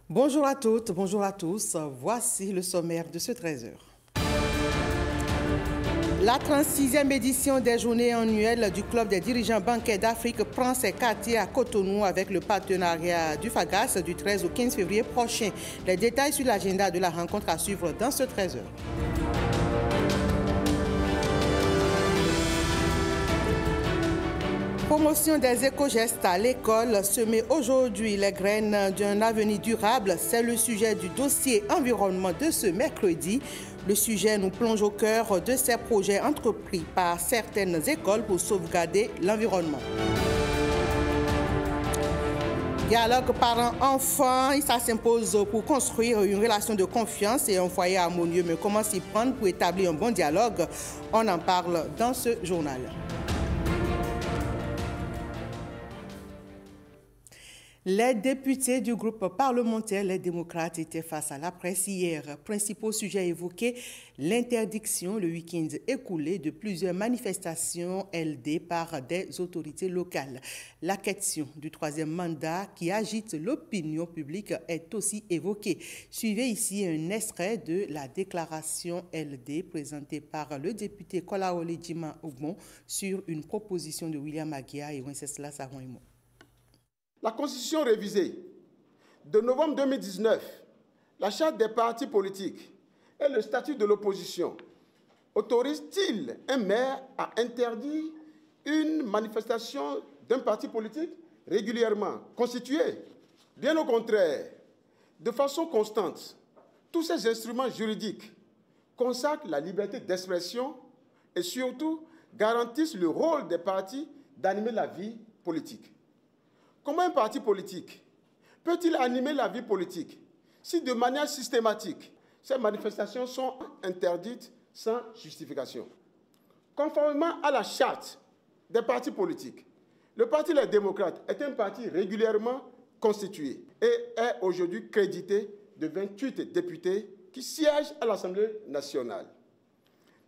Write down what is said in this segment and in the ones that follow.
Bonjour à toutes, bonjour à tous. Voici le sommaire de ce 13h. La 36e édition des journées annuelles du Club des dirigeants bancaires d'Afrique prend ses quartiers à Cotonou avec le partenariat du FAGAS du 13 au 15 février prochain. Les détails sur l'agenda de la rencontre à suivre dans ce 13h. Promotion des éco-gestes à l'école, semer aujourd'hui les graines d'un avenir durable, c'est le sujet du dossier environnement de ce mercredi. Le sujet nous plonge au cœur de ces projets entrepris par certaines écoles pour sauvegarder l'environnement. Dialogue parents-enfants, ça s'impose pour construire une relation de confiance et un foyer harmonieux. Mais comment s'y prendre pour établir un bon dialogue? On en parle dans ce journal. Les députés du groupe parlementaire Les Démocrates étaient face à la presse hier. Principaux sujets évoqués, l'interdiction le week-end écoulé de plusieurs manifestations LD par des autorités locales. La question du troisième mandat qui agite l'opinion publique est aussi évoquée. Suivez ici un extrait de la déclaration LD présentée par le député Kolaole Djima Ogbon sur une proposition de William Aguia et Wenceslas Saroimo. La Constitution révisée de novembre 2019, la charte des partis politiques et le statut de l'opposition autorisent-ils un maire à interdire une manifestation d'un parti politique régulièrement constitué? Bien au contraire, de façon constante, tous ces instruments juridiques consacrent la liberté d'expression et surtout garantissent le rôle des partis d'animer la vie politique. Comment un parti politique peut-il animer la vie politique si de manière systématique, ces manifestations sont interdites sans justification? Conformément à la charte des partis politiques, le Parti Les Démocrates est un parti régulièrement constitué et est aujourd'hui crédité de 28 députés qui siègent à l'Assemblée nationale.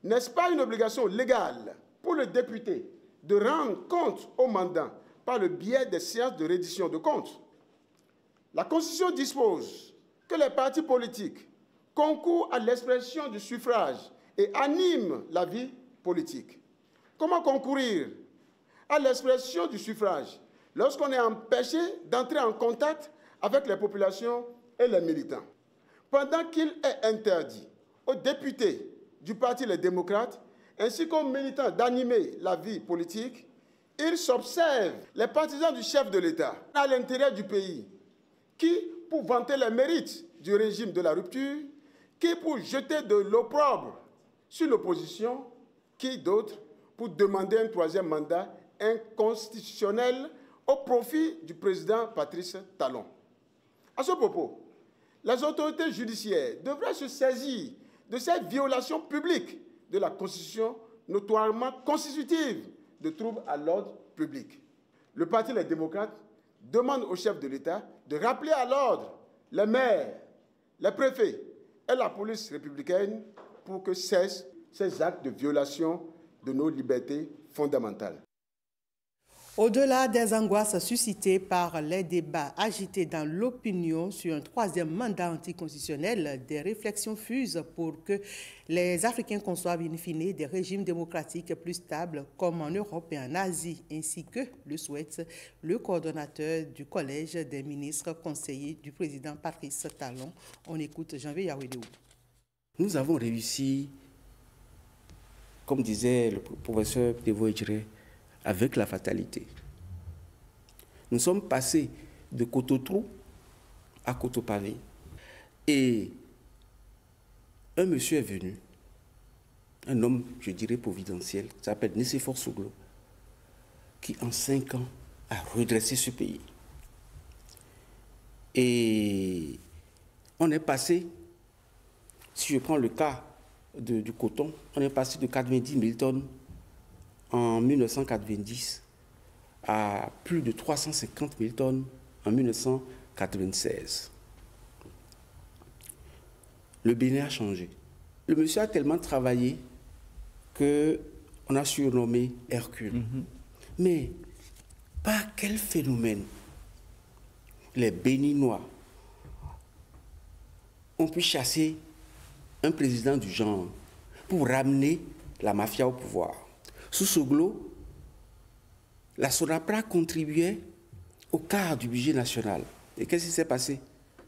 N'est-ce pas une obligation légale pour le député de rendre compte au mandant par le biais des séances de reddition de comptes? La Constitution dispose que les partis politiques concourent à l'expression du suffrage et animent la vie politique. Comment concourir à l'expression du suffrage lorsqu'on est empêché d'entrer en contact avec les populations et les militants? Pendant qu'il est interdit aux députés du Parti Les Démocrates ainsi qu'aux militants d'animer la vie politique, il s'observe les partisans du chef de l'État à l'intérieur du pays qui, pour vanter les mérites du régime de la rupture, qui pour jeter de l'opprobre sur l'opposition, qui d'autre pour demander un troisième mandat inconstitutionnel au profit du président Patrice Talon. À ce propos, les autorités judiciaires devraient se saisir de cette violation publique de la Constitution notoirement constitutive de troubles à l'ordre public. Le Parti Les Démocrates demande au chef de l'État de rappeler à l'ordre les maires, les préfets et la police républicaine pour que cessent ces actes de violation de nos libertés fondamentales. Au-delà des angoisses suscitées par les débats agités dans l'opinion sur un troisième mandat anticonstitutionnel, des réflexions fusent pour que les Africains conçoivent in fine des régimes démocratiques plus stables comme en Europe et en Asie, ainsi que le souhaite le coordonnateur du Collège des ministres conseillers du président Patrice Talon. On écoute Janvier Yawedou. Nous avons réussi, comme disait le professeur Devoidjire, avec la fatalité. Nous sommes passés de Cototrou à Cotopavé. Et un monsieur est venu, un homme, je dirais, providentiel, qui s'appelle Nicéphore Souglo, qui en 5 ans a redressé ce pays. Et on est passé, si je prends le cas du coton, on est passé de 90 000 tonnes en 1990 à plus de 350 000 tonnes en 1996. Le Bénin a changé. Le monsieur a tellement travaillé qu'on a surnommé Hercule. Mais par quel phénomène les Béninois on puisse chasser un président du genre pour ramener la mafia au pouvoir. Sous Soglo, la Sonapra contribuait au quart du budget national. Et qu'est-ce qui s'est passé?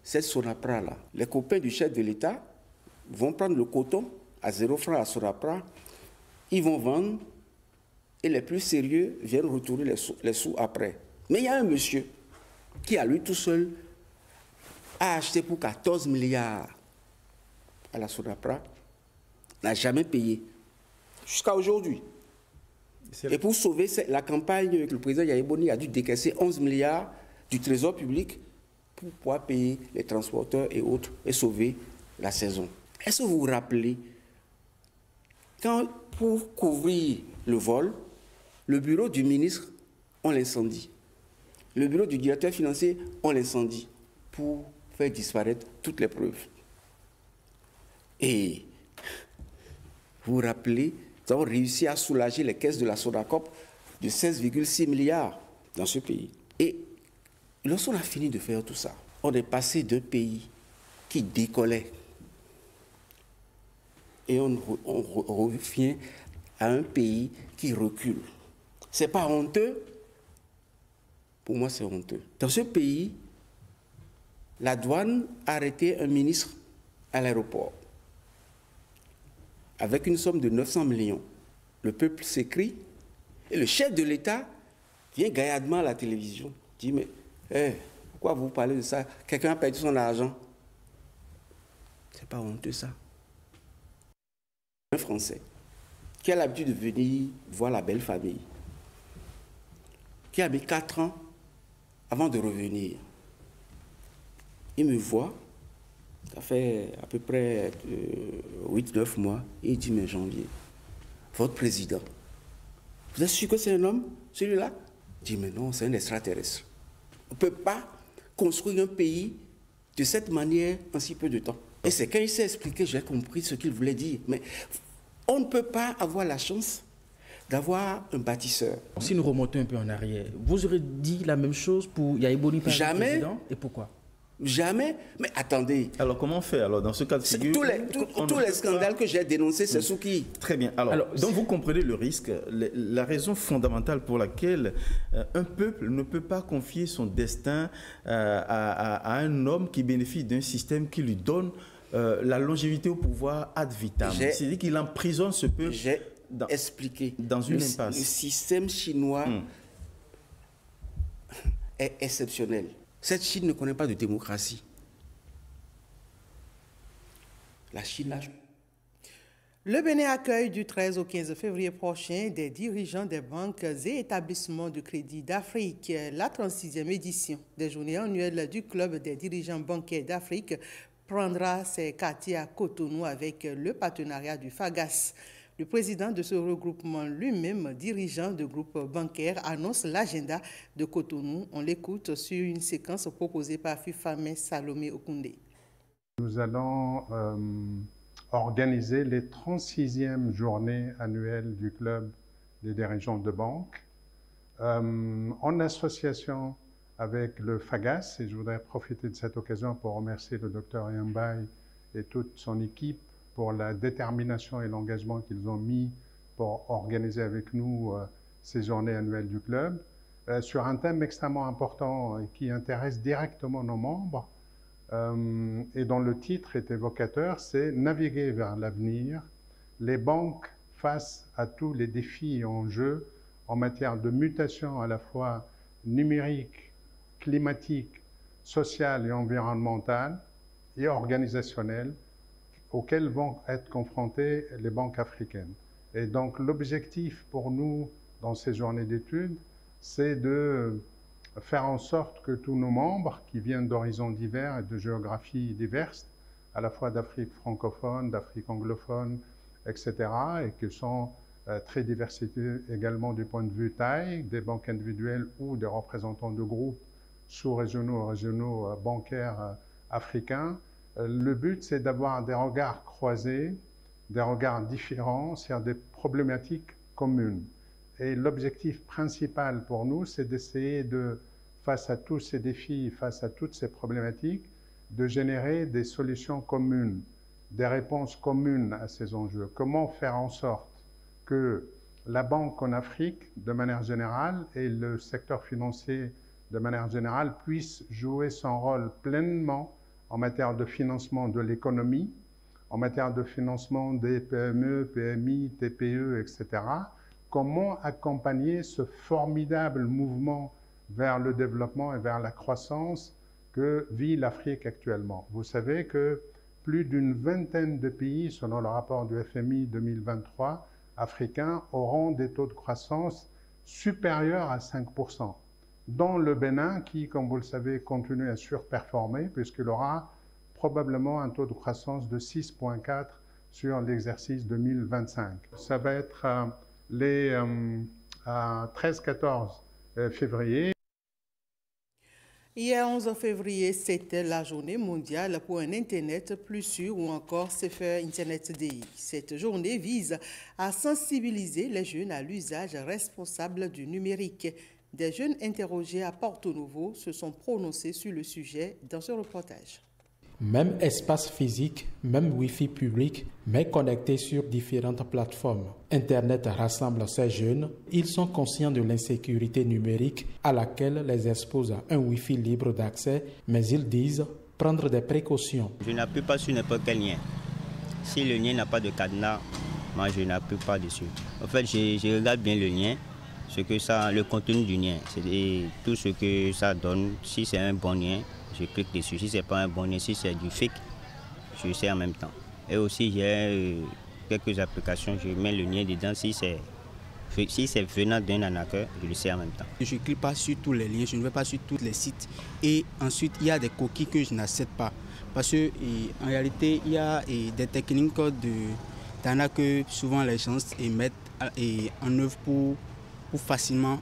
Cette Sonapra-là, les copains du chef de l'État vont prendre le coton à 0 francs à Sonapra, ils vont vendre et les plus sérieux viennent retourner les sous après. Mais il y a un monsieur qui, à lui tout seul, a acheté pour 14 milliards à la Sonapra, n'a jamais payé, jusqu'à aujourd'hui. Et pour sauver la campagne avec le président Yaya Boni, il a dû décaisser 11 milliards du trésor public pour pouvoir payer les transporteurs et autres et sauver la saison. Est-ce que vous vous rappelez, quand pour couvrir le vol, le bureau du ministre, on l'incendie. Le bureau du directeur financier, on l'incendie pour faire disparaître toutes les preuves. Et vous vous rappelez, nous avons réussi à soulager les caisses de la Sonacop de 16,6 milliards dans ce pays. Et lorsqu'on a fini de faire tout ça, on est passé d'un pays qui décollait et on revient à un pays qui recule. C'est pas honteux? Pour moi, c'est honteux. Dans ce pays, la douane a arrêté un ministre à l'aéroport avec une somme de 900 millions. Le peuple s'écrie et le chef de l'État vient gaillardement à la télévision. Dit, mais pourquoi vous parlez de ça? Quelqu'un a perdu son argent. C'est pas honteux, ça. Un Français qui a l'habitude de venir voir la belle famille, qui a mis 4 ans avant de revenir. Il me voit, ça fait à peu près 8-9 mois, et il dit, mais Janvier, votre président, vous êtes sûr que c'est un homme, celui-là? Je dis, mais non, c'est un extraterrestre. On ne peut pas construire un pays de cette manière en si peu de temps. Et c'est quand il s'est expliqué, j'ai compris ce qu'il voulait dire. Mais on ne peut pas avoir la chance d'avoir un bâtisseur. Si nous remontons un peu en arrière, vous aurez dit la même chose pour Yaya Boni par le président? Et pourquoi? Jamais. Mais attendez. Alors comment faire alors dans ce cas de figure? Tous les scandales que j'ai dénoncés, c'est sous qui? Très bien. Alors donc vous comprenez le risque, la raison fondamentale pour laquelle un peuple ne peut pas confier son destin à un homme qui bénéficie d'un système qui lui donne la longévité au pouvoir ad vitam. C'est-à-dire qu'il emprisonne ce peuple. J'ai expliqué. Dans une impasse. Le système chinois est exceptionnel. Cette Chine ne connaît pas de démocratie. La Chine a... Le Bénin accueille du 13 au 15 février prochain des dirigeants des banques et établissements de crédit d'Afrique. La 36e édition des journées annuelles du Club des dirigeants bancaires d'Afrique prendra ses quartiers à Cotonou avec le partenariat du FAGAS. Le président de ce regroupement, lui-même dirigeant de groupe bancaire, annonce l'agenda de Cotonou. On l'écoute sur une séquence proposée par Fifame Salomé Okoundé. Nous allons organiser les 36e journées annuelles du Club des dirigeants de banque en association avec le FAGAS. Et je voudrais profiter de cette occasion pour remercier le Dr Yambay et toute son équipe pour la détermination et l'engagement qu'ils ont mis pour organiser avec nous ces journées annuelles du club, sur un thème extrêmement important qui intéresse directement nos membres, et dont le titre est évocateur, c'est « Naviguer vers l'avenir, les banques face à tous les défis et enjeux en matière de mutation à la fois numérique, climatique, sociale et environnementale et organisationnelle, auxquelles vont être confrontées les banques africaines. » Et donc l'objectif pour nous dans ces journées d'études, c'est de faire en sorte que tous nos membres qui viennent d'horizons divers et de géographies diverses, à la fois d'Afrique francophone, d'Afrique anglophone, etc., et qui sont très diversifiés également du point de vue taille, des banques individuelles ou des représentants de groupes sous-régionaux, régionaux bancaires africains. Le but, c'est d'avoir des regards croisés, des regards différents sur des problématiques communes. Et l'objectif principal pour nous, c'est d'essayer de, face à tous ces défis, face à toutes ces problématiques, de générer des solutions communes, des réponses communes à ces enjeux. Comment faire en sorte que la banque en Afrique, de manière générale, et le secteur financier, de manière générale, puissent jouer son rôle pleinement en matière de financement de l'économie, en matière de financement des PME, PMI, TPE, etc. Comment accompagner ce formidable mouvement vers le développement et vers la croissance que vit l'Afrique actuellement. Vous savez que plus d'une vingtaine de pays, selon le rapport du FMI 2023, africains auront des taux de croissance supérieurs à 5%, dont le Bénin qui, comme vous le savez, continue à surperformer puisqu'il aura probablement un taux de croissance de 6,4 sur l'exercice 2025. Ça va être les 13-14 février. Hier 11 février, c'était la journée mondiale pour un Internet plus sûr ou encore Safer Internet Day. Cette journée vise à sensibiliser les jeunes à l'usage responsable du numérique. Des jeunes interrogés à Porto Novo se sont prononcés sur le sujet dans ce reportage. Même espace physique, même Wi-Fi public, mais connectés sur différentes plateformes. Internet rassemble ces jeunes. Ils sont conscients de l'insécurité numérique à laquelle les expose un Wi-Fi libre d'accès, mais ils disent prendre des précautions. Je n'appuie pas sur n'importe quel lien. Si le lien n'a pas de cadenas, moi je n'appuie pas dessus. En fait, je regarde bien le lien, le contenu du lien, c'est tout ce que ça donne. Si c'est un bon lien, je clique dessus. Si ce n'est pas un bon lien, si c'est du fake, je sais en même temps. Et aussi, j'ai quelques applications, je mets le lien dedans. Si c'est venant d'un arnaqueur, je le sais en même temps. Je ne clique pas sur tous les liens, je ne vais pas sur tous les sites. Et ensuite, il y a des coquilles que je n'accepte pas. Parce qu'en réalité, il y a des techniques d'arnaque que souvent les gens mettent en œuvre pour facilement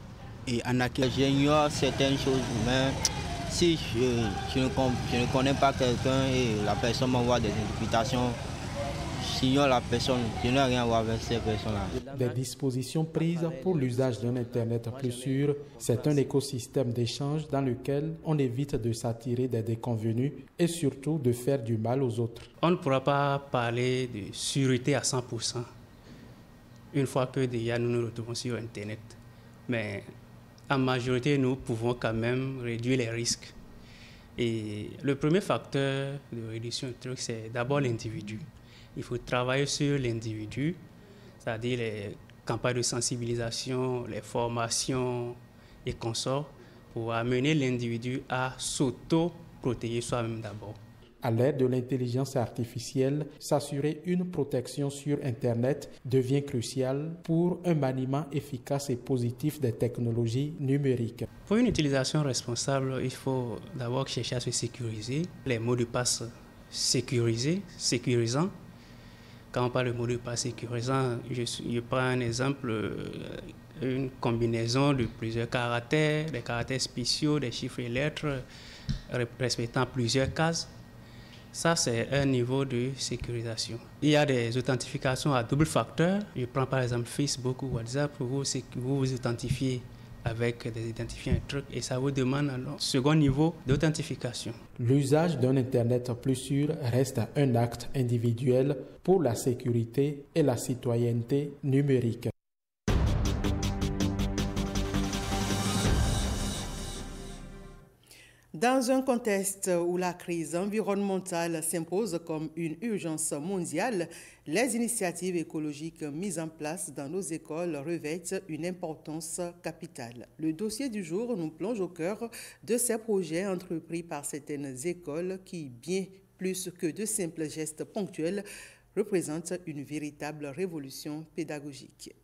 arnaquer. J'ignore certaines choses, mais si je ne connais pas quelqu'un et la personne m'envoie des invitations, j'ignore la personne, je n'ai rien à voir avec ces personnes-là. Des dispositions prises pour l'usage d'un Internet plus sûr, c'est un écosystème d'échange dans lequel on évite de s'attirer des déconvenus et surtout de faire du mal aux autres. On ne pourra pas parler de sûreté à 100% une fois que déjà nous nous retrouvons sur Internet. Mais en majorité, nous pouvons quand même réduire les risques. Et le premier facteur de réduction du truc, c'est d'abord l'individu. Il faut travailler sur l'individu, c'est-à-dire les campagnes de sensibilisation, les formations et consorts, pour amener l'individu à s'auto-protéger soi-même d'abord. À l'aide de l'intelligence artificielle, s'assurer une protection sur Internet devient crucial pour un maniement efficace et positif des technologies numériques. Pour une utilisation responsable, il faut d'abord chercher à se sécuriser. Les mots de passe sécurisants. Quand on parle de mots de passe sécurisants, je prends un exemple, une combinaison de plusieurs caractères, des caractères spéciaux, des chiffres et lettres respectant plusieurs cases. Ça, c'est un niveau de sécurisation. Il y a des authentifications à double facteur. Je prends par exemple Facebook ou WhatsApp, vous vous authentifiez avec des identifiants et trucs et ça vous demande alors second niveau d'authentification. L'usage d'un Internet plus sûr reste un acte individuel pour la sécurité et la citoyenneté numérique. Dans un contexte où la crise environnementale s'impose comme une urgence mondiale, les initiatives écologiques mises en place dans nos écoles revêtent une importance capitale. Le dossier du jour nous plonge au cœur de ces projets entrepris par certaines écoles qui, bien plus que de simples gestes ponctuels, représentent une véritable révolution pédagogique.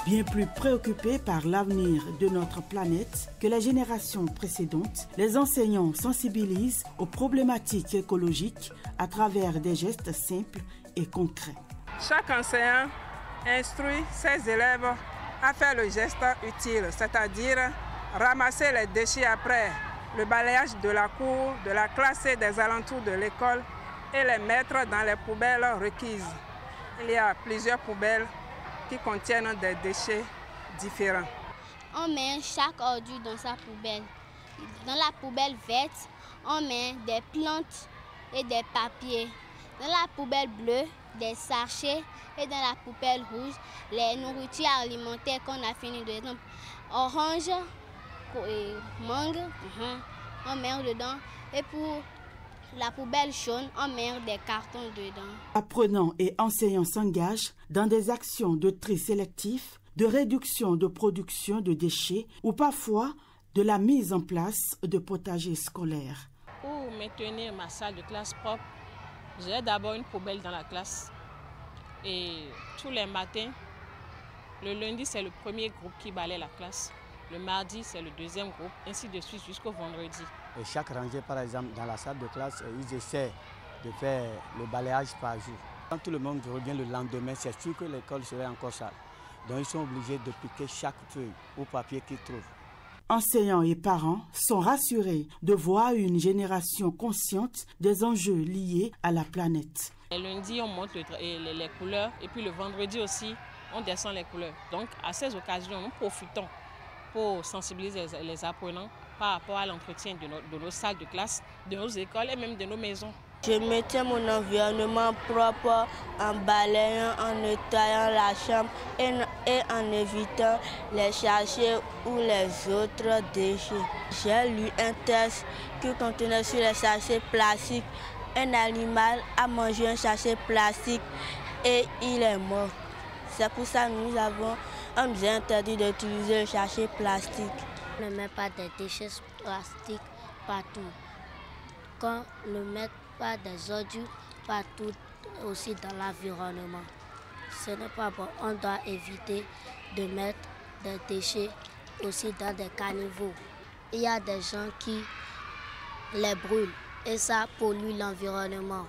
Bien plus préoccupés par l'avenir de notre planète que les générations précédentes, les enseignants sensibilisent aux problématiques écologiques à travers des gestes simples et concrets. Chaque enseignant instruit ses élèves à faire le geste utile, c'est-à-dire ramasser les déchets après le balayage de la cour, de la classe et des alentours de l'école et les mettre dans les poubelles requises. il y a plusieurs poubelles qui contiennent des déchets différents. On met chaque ordure dans sa poubelle. Dans la poubelle verte, on met des plantes et des papiers. Dans la poubelle bleue, des sachets. Et dans la poubelle rouge, les nourritures alimentaires qu'on a fini de exemple, orange et mangue, on met dedans. Et pour la poubelle jaune, on met des cartons dedans. Apprenants et enseignants s'engagent dans des actions de tri sélectif, de réduction de production de déchets ou parfois de la mise en place de potagers scolaires. Pour maintenir ma salle de classe propre, j'ai d'abord une poubelle dans la classe. Et tous les matins, le lundi, c'est le premier groupe qui balaie la classe. Le mardi, c'est le deuxième groupe, ainsi de suite jusqu'au vendredi. Et chaque rangée, par exemple, dans la salle de classe, ils essaient de faire le balayage par jour. Quand tout le monde revient le lendemain, c'est sûr que l'école serait encore sale. Donc ils sont obligés de piquer chaque feuille ou papier qu'ils trouvent. Enseignants et parents sont rassurés de voir une génération consciente des enjeux liés à la planète. Le lundi, on monte les couleurs et puis le vendredi aussi, on descend les couleurs. Donc à ces occasions, nous profitons pour sensibiliser les apprenants par rapport à l'entretien de nos salles de classe, de nos écoles et même de nos maisons. Je maintiens mon environnement propre en balayant, en nettoyant la chambre et en évitant les sachets ou les autres déchets. J'ai lu un texte qui contenait sur les sachets plastiques. Un animal a mangé un sachet plastique et il est mort. C'est pour ça que nous a interdit d'utiliser le sachet plastique. On ne met pas de déchets plastiques partout. Qu'on ne met pas des ordures partout aussi dans l'environnement. Ce n'est pas bon. On doit éviter de mettre des déchets aussi dans des caniveaux. Il y a des gens qui les brûlent et ça pollue l'environnement.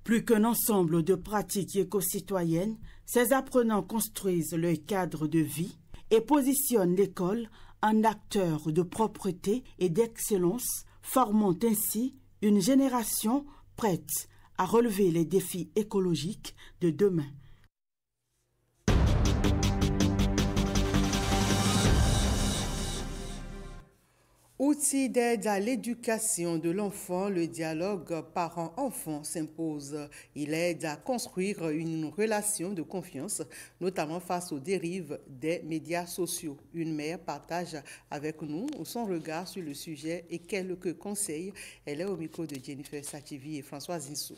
Plus qu'un ensemble de pratiques éco-citoyennes, ces apprenants construisent leur cadre de vie et positionnent l'école en acteur de propreté et d'excellence, formant ainsi une génération prête à relever les défis écologiques de demain. Outil d'aide à l'éducation de l'enfant, le dialogue parent-enfant s'impose. Il aide à construire une relation de confiance, notamment face aux dérives des médias sociaux. Une mère partage avec nous son regard sur le sujet et quelques conseils. Elle est au micro de Jennifer Sativi et Françoise Insou.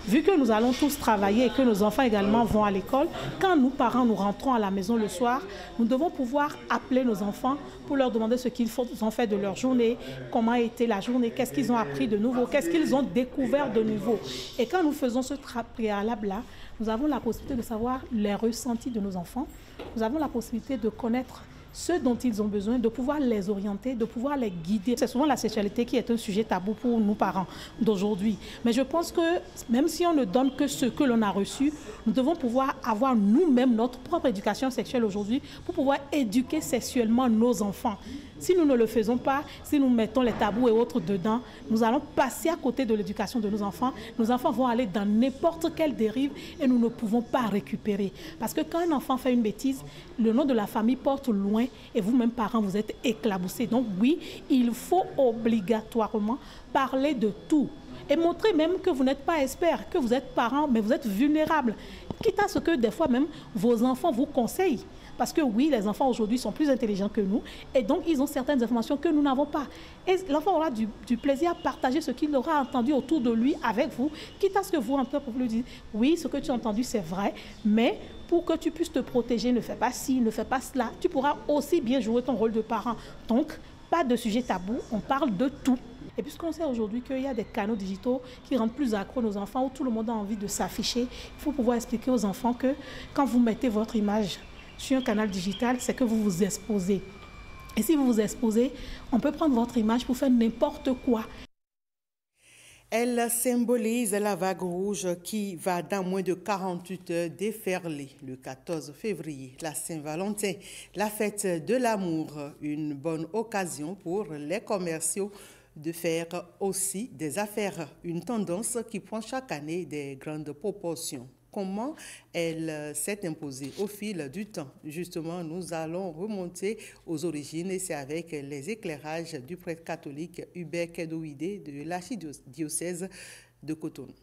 Vu que nous allons tous travailler et que nos enfants également vont à l'école, quand nous, parents, nous rentrons à la maison le soir, nous devons pouvoir appeler nos enfants pour leur demander ce qu'ils ont fait de leur journée, comment a été la journée, qu'est-ce qu'ils ont appris de nouveau, qu'est-ce qu'ils ont découvert de nouveau. Et quand nous faisons ce préalable-là, nous avons la possibilité de savoir les ressentis de nos enfants, nous avons la possibilité de connaître ce dont ils ont besoin, de pouvoir les orienter, de pouvoir les guider. C'est souvent la sexualité qui est un sujet tabou pour nous parents d'aujourd'hui. Mais je pense que même si on ne donne que ce que l'on a reçu, nous devons pouvoir avoir nous-mêmes notre propre éducation sexuelle aujourd'hui pour pouvoir éduquer sexuellement nos enfants. Si nous ne le faisons pas, si nous mettons les tabous et autres dedans, nous allons passer à côté de l'éducation de nos enfants. Nos enfants vont aller dans n'importe quelle dérive et nous ne pouvons pas récupérer. Parce que quand un enfant fait une bêtise, le nom de la famille porte loin et vous-même, parents, vous êtes éclaboussés. Donc oui, il faut obligatoirement parler de tout et montrer même que vous n'êtes pas expert, que vous êtes parent, mais vous êtes vulnérable. Quitte à ce que des fois même vos enfants vous conseillent. Parce que oui, les enfants aujourd'hui sont plus intelligents que nous et donc ils ont certaines informations que nous n'avons pas. Et l'enfant aura du plaisir à partager ce qu'il aura entendu autour de lui avec vous, quitte à ce que vous, en tant que vous lui dites, oui, ce que tu as entendu, c'est vrai, mais pour que tu puisses te protéger, ne fais pas ci, ne fais pas cela. Tu pourras aussi bien jouer ton rôle de parent. Donc, pas de sujet tabou, on parle de tout. Et puisqu'on sait aujourd'hui qu'il y a des canaux digitaux qui rendent plus accro nos enfants, où tout le monde a envie de s'afficher, il faut pouvoir expliquer aux enfants que quand vous mettez votre image sur un canal digital, c'est que vous vous exposez. Et si vous vous exposez, on peut prendre votre image pour faire n'importe quoi. Elle symbolise la vague rouge qui va dans moins de 48 heures déferler le 14 février, la Saint-Valentin, la fête de l'amour, une bonne occasion pour les commerciaux de faire aussi des affaires, une tendance qui prend chaque année des grandes proportions. comment elle s'est imposée au fil du temps. Justement, nous allons remonter aux origines et c'est avec les éclairages du prêtre catholique Hubert Kedouide de l'archidiocèse de Cotonou.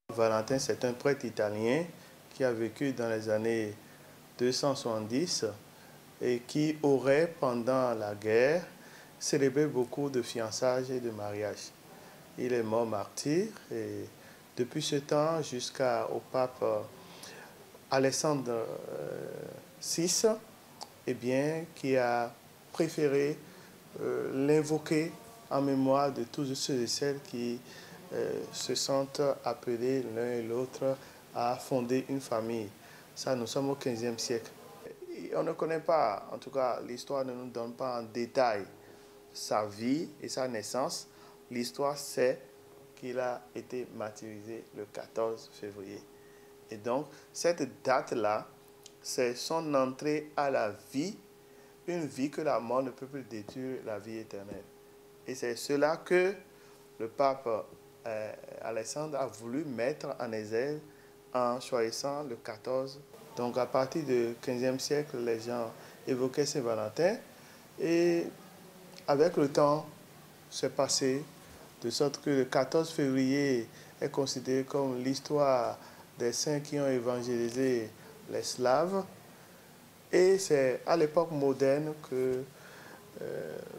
Valentin, c'est un prêtre italien qui a vécu dans les années 270 et qui aurait, pendant la guerre, célébré beaucoup de fiançailles et de mariages. Il est mort martyr et depuis ce temps jusqu'au pape Alexandre VI, eh bien, qui a préféré l'invoquer en mémoire de tous ceux et celles qui se sentent appelés l'un et l'autre à fonder une famille. Ça, nous sommes au XVe siècle. On ne connaît pas, en tout cas, l'histoire ne nous donne pas en détail sa vie et sa naissance. L'histoire sait qu'il a été martyrisé le 14 février. Et donc, cette date-là, c'est son entrée à la vie, une vie que la mort ne peut plus détruire, la vie éternelle. Et c'est cela que le pape Alexandre a voulu mettre en exergue en choisissant le 14. Donc, à partir du XVe siècle, les gens évoquaient Saint-Valentin et avec le temps, c'est passé de sorte que le 14 février est considéré comme l'histoire des saints qui ont évangélisé les Slaves. Et c'est à l'époque moderne que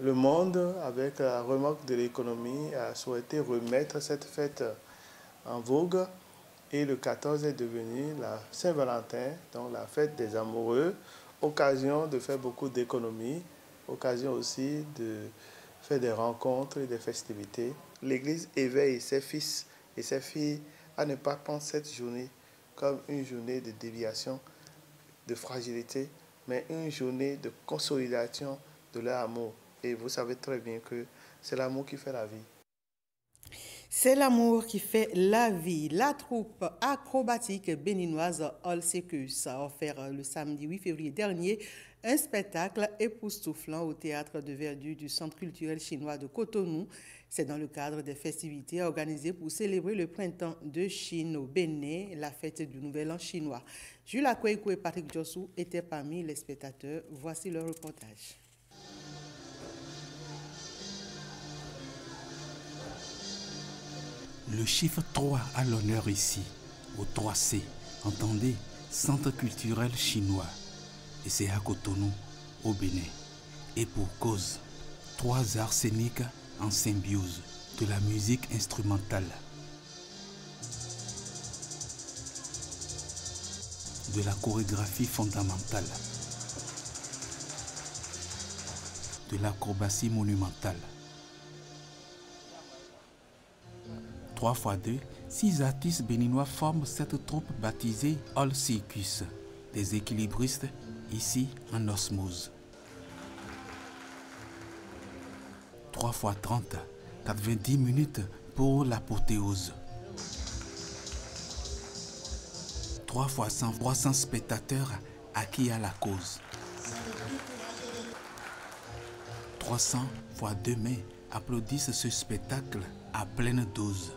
le monde, avec la remorque de l'économie, a souhaité remettre cette fête en vogue. Et le 14 est devenu la Saint-Valentin, donc la fête des amoureux, occasion de faire beaucoup d'économies, occasion aussi de faire des rencontres et des festivités. L'Église éveille ses fils et ses filles à ne pas prendre cette journée comme une journée de déviation, de fragilité, mais une journée de consolidation de leur amour. Et vous savez très bien que c'est l'amour qui fait la vie. C'est l'amour qui fait la vie. La troupe acrobatique béninoise All Secus a offert le samedi 8 février dernier un spectacle époustouflant au théâtre de verdure du Centre culturel chinois de Cotonou. C'est dans le cadre des festivités organisées pour célébrer le printemps de Chine au Bénin, la fête du Nouvel An chinois. Jules Akouekou et Patrick Jossou étaient parmi les spectateurs. Voici leur reportage. Le chiffre 3 a l'honneur ici, au 3C, entendez, Centre culturel chinois. Et c'est à Cotonou, au Bénin. Et pour cause, 3 arts scéniques en symbiose, de la musique instrumentale, de la chorégraphie fondamentale, de l'acrobatie monumentale. 3 x 2, 6 artistes béninois forment cette troupe baptisée All Secus, des équilibristes ici en osmose. 3 x 30, 90 minutes pour l'apothéose. 3 x 100, 300 spectateurs acquis à la cause. 300 x 2 mains applaudissent ce spectacle à pleine dose.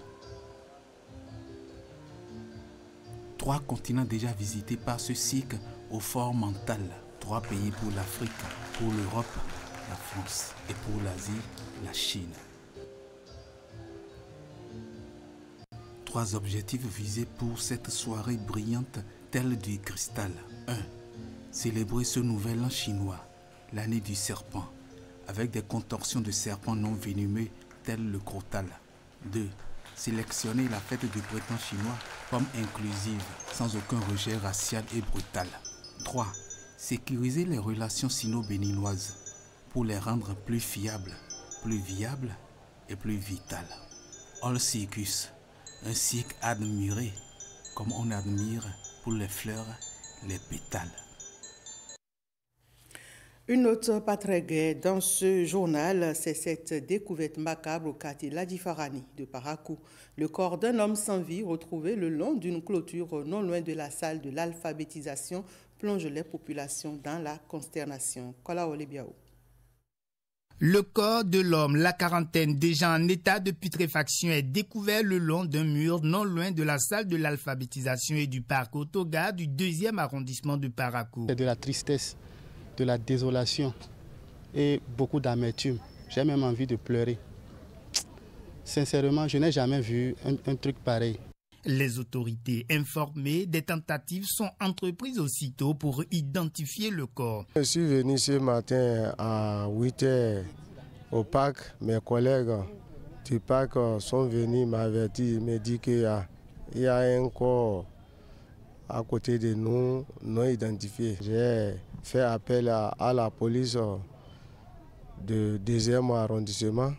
3 continents déjà visités par ce cycle au fort mental. 3 pays pour l'Afrique, pour l'Europe, la France et pour l'Asie, la Chine. 3 objectifs visés pour cette soirée brillante telle du cristal. 1. Célébrer ce nouvel an chinois, l'année du serpent, avec des contorsions de serpents non venimeux tels le crotal. 2. Sélectionner la fête du printemps chinois comme inclusive, sans aucun rejet racial et brutal. 3. Sécuriser les relations sino-béninoises pour les rendre plus fiables, plus viables et plus vitales. All Secus, un cycle admiré comme on admire pour les fleurs, les pétales. Une note pas très gaie dans ce journal, c'est cette découverte macabre au quartier Ladifarani de Parakou. Le corps d'un homme sans vie retrouvé le long d'une clôture non loin de la salle de l'alphabétisation plonge les populations dans la consternation. Kola Olebiao. Le corps de l'homme, la quarantaine, déjà en état de putréfaction, est découvert le long d'un mur non loin de la salle de l'alphabétisation et du parc Autogare du 2e arrondissement de Parakou. C'est de la tristesse, de la désolation et beaucoup d'amertume. J'ai même envie de pleurer. Sincèrement, je n'ai jamais vu un truc pareil. Les autorités informées des tentatives sont entreprises aussitôt pour identifier le corps. Je suis venu ce matin à 8 h au parc. Mes collègues du parc sont venus m'avertir, me dire qu'il y a un corps à côté de nous non identifié. J'ai fait appel à la police du 2e arrondissement.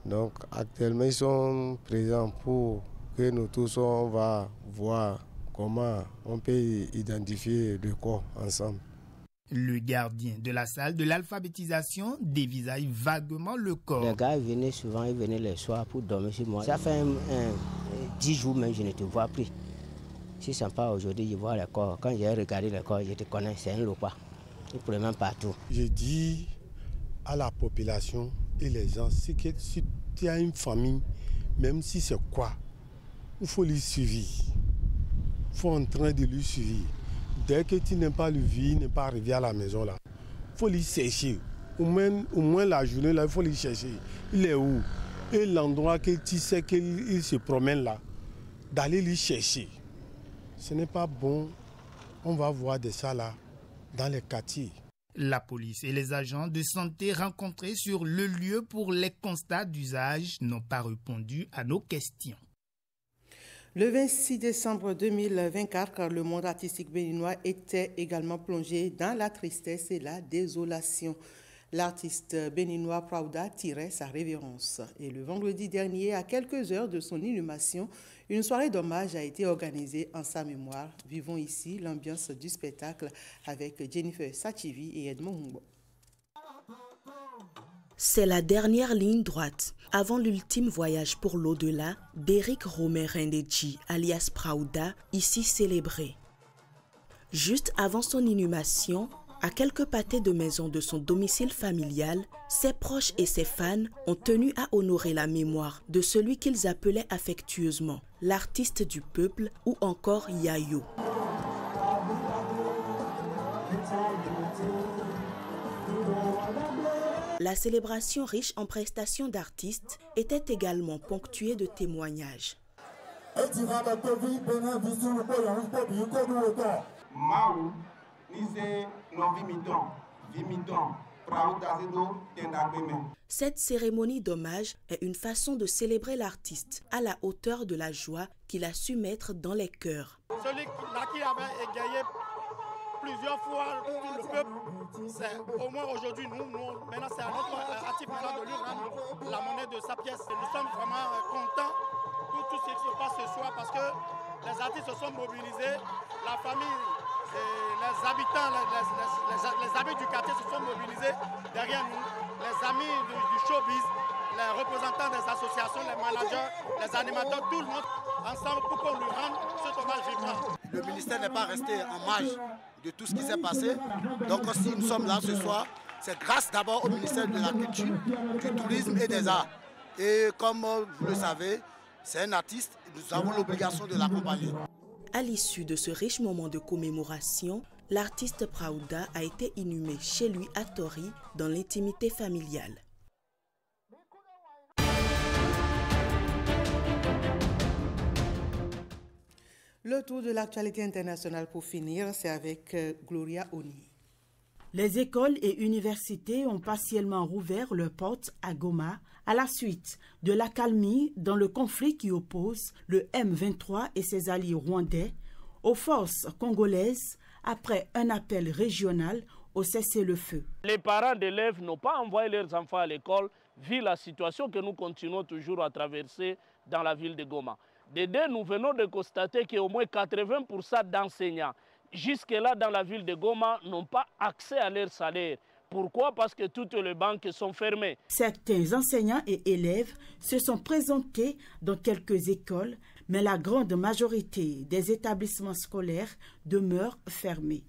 Donc actuellement, ils sont présents pour que nous tous on va voir comment on peut identifier le corps ensemble. Le gardien de la salle de l'alphabétisation dévisage vaguement le corps. Les gars venaient souvent, ils venaient le soir pour dormir chez moi. Ça fait 10 jours même, je ne te vois plus. Si ce n'est pas aujourd'hui, je vois le corps. Quand j'ai regardé le corps, je te connais, c'est un lopa. Il pourrait même partout. Je dis à la population et les gens, si tu as une famille, même si c'est quoi, il faut lui suivre. Il faut en train de lui suivre. Dès que tu n'es pas le vie, n'est pas arrivé à la maison là, il faut lui chercher. Au moins la journée là, il faut lui chercher. Il est où? Et l'endroit que tu sais qu'il se promène là, d'aller lui chercher. Ce n'est pas bon. On va voir de ça là dans les quartiers. La police et les agents de santé rencontrés sur le lieu pour les constats d'usage n'ont pas répondu à nos questions. Le 26 décembre 2024, le monde artistique béninois était également plongé dans la tristesse et la désolation. L'artiste béninois Praouda tirait sa révérence. Et le vendredi dernier, à quelques heures de son inhumation, une soirée d'hommage a été organisée en sa mémoire. Vivons ici l'ambiance du spectacle avec Jennifer Sachivi et Edmond Humbo. C'est la dernière ligne droite avant l'ultime voyage pour l'au-delà d'Éric Romain Rendeji, alias Praouda, ici célébré. Juste avant son inhumation, à quelques pâtés de maison de son domicile familial, ses proches et ses fans ont tenu à honorer la mémoire de celui qu'ils appelaient affectueusement l'artiste du peuple ou encore Yayo. La célébration riche en prestations d'artistes était également ponctuée de témoignages. Cette cérémonie d'hommage est une façon de célébrer l'artiste à la hauteur de la joie qu'il a su mettre dans les cœurs. Celui qui avait égayé plusieurs fois tout le peuple, c'est au moins aujourd'hui, nous maintenant c'est à notre actif de lui rendre la monnaie de sa pièce. Et nous sommes vraiment contents pour tout ce qui se passe ce soir parce que les artistes se sont mobilisés, la famille, les habitants, les amis du quartier se sont mobilisés derrière nous, les amis du showbiz, les représentants des associations, les managers, les animateurs, tout le monde ensemble pour qu'on lui rende cet hommage vibrant. Le ministère n'est pas resté en marge de tout ce qui s'est passé. Donc si nous sommes là ce soir, c'est grâce d'abord au ministère de la Culture, du Tourisme et des Arts. Et comme vous le savez, c'est un artiste, nous avons l'obligation de l'accompagner. À l'issue de ce riche moment de commémoration, l'artiste Praouda a été inhumé chez lui à Tori, dans l'intimité familiale. Le tour de l'actualité internationale pour finir, c'est avec Gloria Oni. Les écoles et universités ont partiellement rouvert leurs portes à Goma à la suite de l'accalmie dans le conflit qui oppose le M23 et ses alliés rwandais aux forces congolaises après un appel régional au cessez-le-feu. Les parents d'élèves n'ont pas envoyé leurs enfants à l'école vu la situation que nous continuons toujours à traverser dans la ville de Goma. Nous venons de constater qu'au moins 80% d'enseignants jusque-là dans la ville de Goma n'ont pas accès à leur salaire. Pourquoi? Parce que toutes les banques sont fermées. Certains enseignants et élèves se sont présentés dans quelques écoles, mais la grande majorité des établissements scolaires demeurent fermés.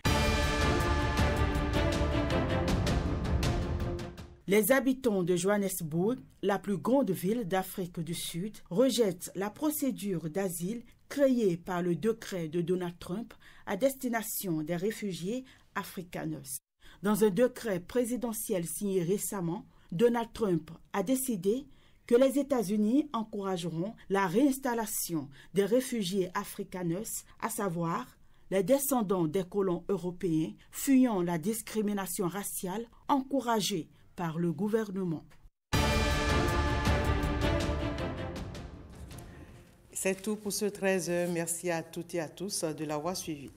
Les habitants de Johannesburg, la plus grande ville d'Afrique du Sud, rejettent la procédure d'asile créée par le décret de Donald Trump à destination des réfugiés afrikaners. Dans un décret présidentiel signé récemment, Donald Trump a décidé que les États-Unis encourageront la réinstallation des réfugiés afrikaners, à savoir les descendants des colons européens fuyant la discrimination raciale encouragée par le gouvernement. C'est tout pour ce 13h. Merci à toutes et à tous de l'avoir suivi.